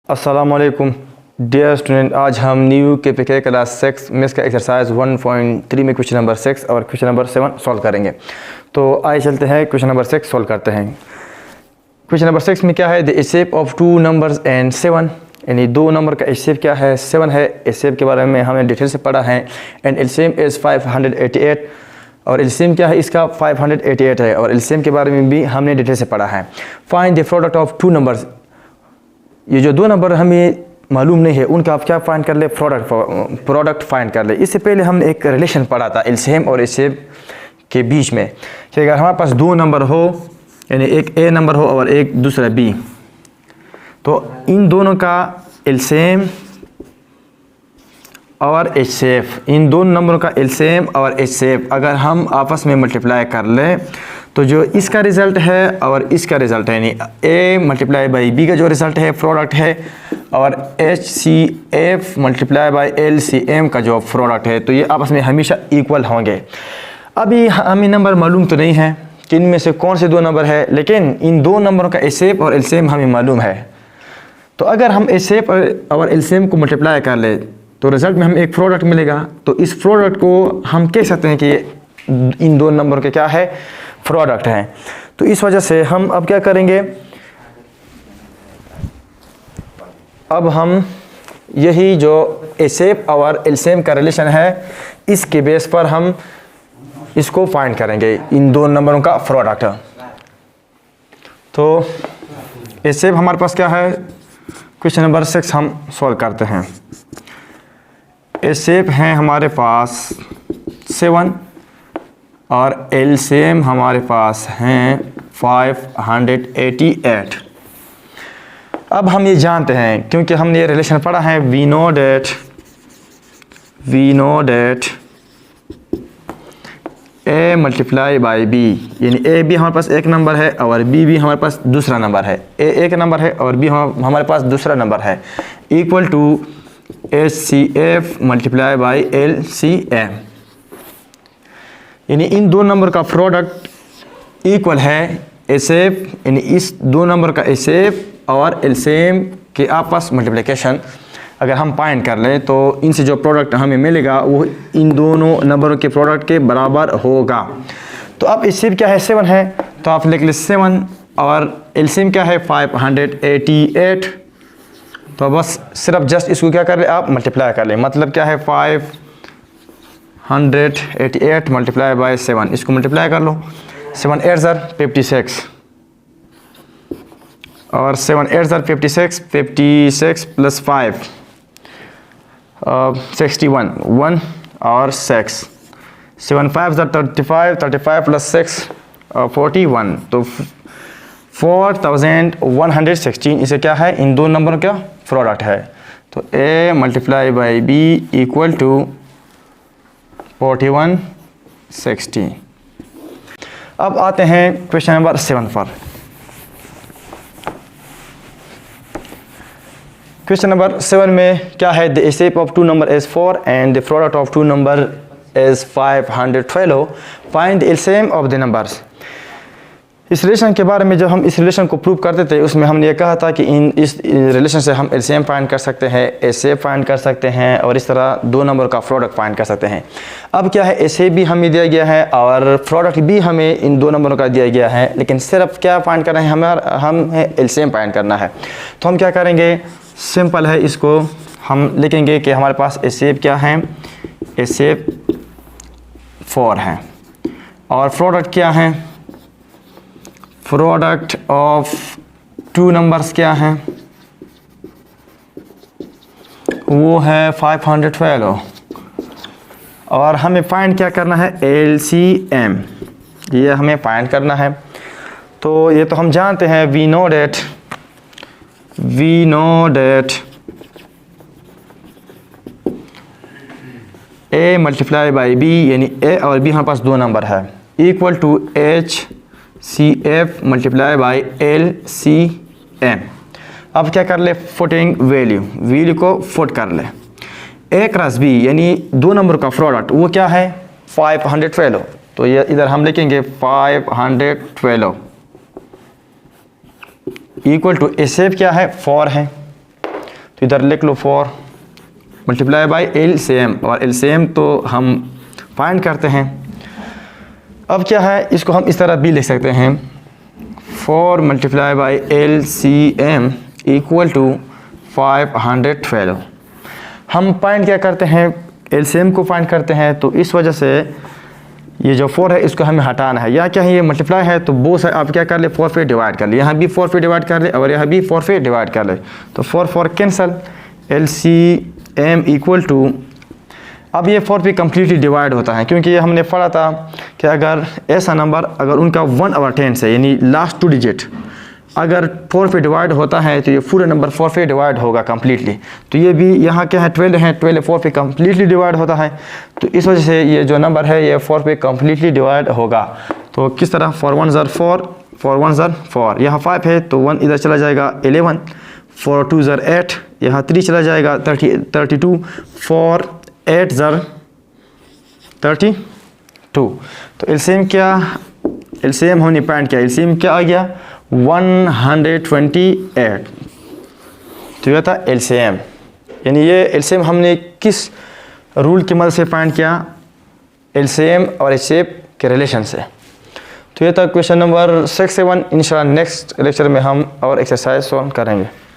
अस्सलामुअलैकुम dear student, आज हम न्यू के क्लास 6 मैथ्स का एक्सरसाइज 1.3 में क्वेश्चन नंबर 6 और क्वेश्चन नंबर 7 सॉल्व करेंगे। तो आइए चलते हैं क्वेश्चन नंबर 6 सॉल्व करते हैं। क्वेश्चन नंबर 6 में क्या है, the HCF of two numbers and 7, यानी दो नंबर का एशेप क्या है, 7 है। एशेप के बारे में हमने डिटेल से पढ़ा है। एंड एलसीएम इज़ 588, और एलसीएम क्या है इसका 588 है, और एलसीएम के बारे में भी हमने डिटेल से पढ़ा है। Find the product of two numbers, ये जो दो नंबर हमें मालूम नहीं है उनका आप क्या फाइंड कर ले, प्रोडक्ट फाइंड कर ले। इससे पहले हमने एक रिलेशन पढ़ा था एलसीएम और एशेप के बीच में कि अगर हमारे पास दो नंबर हो, यानी एक ए नंबर हो और एक दूसरा बी, तो इन दोनों का एलसीएम और एशेप, इन दोनों नंबरों का एलसीएम और एशेप अगर हम आपस में मल्टीप्लाई कर लें तो जो इसका रिज़ल्ट है और इसका रिज़ल्ट है, यानी ए मल्टीप्लाई बाई बी का जो रिज़ल्ट है प्रोडक्ट है, और H C F multiply by L C M का जो प्रोडक्ट है, तो ये आपस में हमेशा इक्वल होंगे। अभी हमें नंबर मालूम तो नहीं है कि इनमें से कौन से दो नंबर है, लेकिन इन दो नंबरों का एशेप और एलसीएम हमें मालूम है। तो अगर हम एशेप और एलसीएम को मल्टीप्लाई कर ले तो रिज़ल्ट में हमें एक प्रोडक्ट मिलेगा। तो इस प्रोडक्ट को हम कह सकते हैं कि इन दो नंबर के क्या है, प्रोडक्ट है। तो इस वजह से हम अब क्या करेंगे, अब हम यही जो एशेप और एलसीएम का रिलेशन है इसके बेस पर हम इसको फाइंड करेंगे, इन दो नंबरों का प्रोडक्ट। तो एशेप हमारे पास क्या है, क्वेश्चन नंबर 6 हम सॉल्व करते हैं। एशेप हैं हमारे पास 7 और एलसीएम हमारे पास हैं 588। अब हम ये जानते हैं क्योंकि हमने ये रिलेशन पढ़ा है, we know that A multiply by B, यानी ए भी हमारे पास एक नंबर है और बी भी हमारे पास दूसरा नंबर है। ए एक नंबर है और बी हमारे पास दूसरा नंबर है, equal to H C F multiply by L C M, यानी इन दो नंबर का प्रोडक्ट इक्वल है एशेप, यानी इस दो नंबर का एशेप और एलसीएम के आपस मल्टीप्लिकेशन अगर हम फाइंड कर लें तो इनसे जो प्रोडक्ट हमें मिलेगा वो इन दोनों नंबरों के प्रोडक्ट के बराबर होगा। तो अब एशेप क्या है, 7 है, तो आप लिख ले 7, और एलसीएम क्या है 588। तो बस सिर्फ जस्ट इसको क्या कर ले, आप मल्टीप्लाई कर ले। मतलब क्या है 588 मल्टीप्लाई बाई 7, इसको मल्टीप्लाई कर लो। 7 8 56 और 7 8 56, 56 प्लस 5 61, 1 और 6, 7 5 35, 35 प्लस 6 41, तो 4116 इसे क्या है, इन दो नंबरों का प्रोडक्ट है। तो a multiply by b equal to 4160। अब आते हैं क्वेश्चन नंबर 7 पर। क्वेश्चन नंबर 7 में क्या है, the HCF of two number is 4 and the product of two number is 512, find the LCM of the numbers. इस रिलेशन के बारे में जब हम इस रिलेशन को प्रूव करते थे उसमें हमने ये कहा था कि इस रिलेशन से हम एलसीएम फाइंड कर सकते हैं, एशेप फाइंड कर सकते हैं, और इस तरह दो नंबर का प्रोडक्ट फाइंड कर सकते हैं। अब क्या है, एशेप भी हमें दिया गया है और प्रोडक्ट भी हमें इन दो नंबरों का दिया गया है, लेकिन सिर्फ क्या फाइंड करना है, हमें एलसीएम फाइंड करना है। तो हम क्या करेंगे, सिंपल है, इसको हम लिखेंगे कि हमारे पास एशेप क्या है, एशेप 4 है, और प्रोडक्ट क्या है, प्रोडक्ट ऑफ टू नंबर्स क्या है, वो है 512, और हमें फाइंड क्या करना है, एलसीएम, ये हमें फाइंड करना है। तो ये तो हम जानते हैं, we know that A multiply by B, यानी ए और बी हमारे पास दो नंबर है, equal to H C F multiply by L C M. अब क्या कर ले, फुटिंग वैल्यू को फुट कर ले। ए क्रॉस बी, यानी दो नंबर का प्रोडक्ट वो क्या है, 512, तो ये इधर हम लिखेंगे 512 इक्वल टू एशेप क्या है, 4 है, तो इधर लिख लो 4 मल्टीप्लाई बाई LCM, और LCM तो हम फाइंड करते हैं। अब क्या है, इसको हम इस तरह भी लिख सकते हैं 4 multiply by LCM equal to 512। हम फाइंड क्या करते हैं, LCM को फाइंड करते हैं, तो इस वजह से ये जो 4 है इसको हमें हटाना है। या क्या है, ये मल्टीप्लाई है तो वो से आप क्या कर ले, 4 पे डिवाइड कर ले, यहाँ भी 4 पे डिवाइड कर ले और यहाँ भी 4 पे डिवाइड कर ले, तो 4 कैंसल, LCM इक्वल टू, अब ये 4 पे कम्प्लीटली डिवाइड होता है, क्योंकि ये हमने पढ़ा था कि अगर ऐसा नंबर अगर उनका 1/10 है, यानी लास्ट 2 डिजिट अगर 4 पे डिवाइड होता है तो ये पूरा नंबर 4 पे डिवाइड होगा कम्प्लीटली। तो ये भी यहाँ क्या है, 12 है, 12 4 पे कम्प्लीटली डिवाइड होता है, तो इस वजह से ये जो नंबर है ये 4 पे कम्प्लीटली डिवाइड होगा। तो किस तरह, 4 1 ज़र 4, 4 1 ज़र 4, यहाँ 5 है तो 1 इधर चला जाएगा 11, 4 2 ज़र 8, यहाँ 3 चला जाएगा 32, 4 8 ज़र 32। तो एलसीएम क्या, एलसीएम हमने फाइंड किया, एलसीएम क्या आ गया 128। तो ये था एलसीएम, यानी ये एलसीएम हमने किस रूल की मदद से फाइंड किया, एलसीएम और एचसीएफ के रिलेशन से। तो ये था क्वेश्चन नंबर 6 7। इंशाल्लाह नेक्स्ट लेक्चर में हम और एक्सरसाइज सॉल्व करेंगे।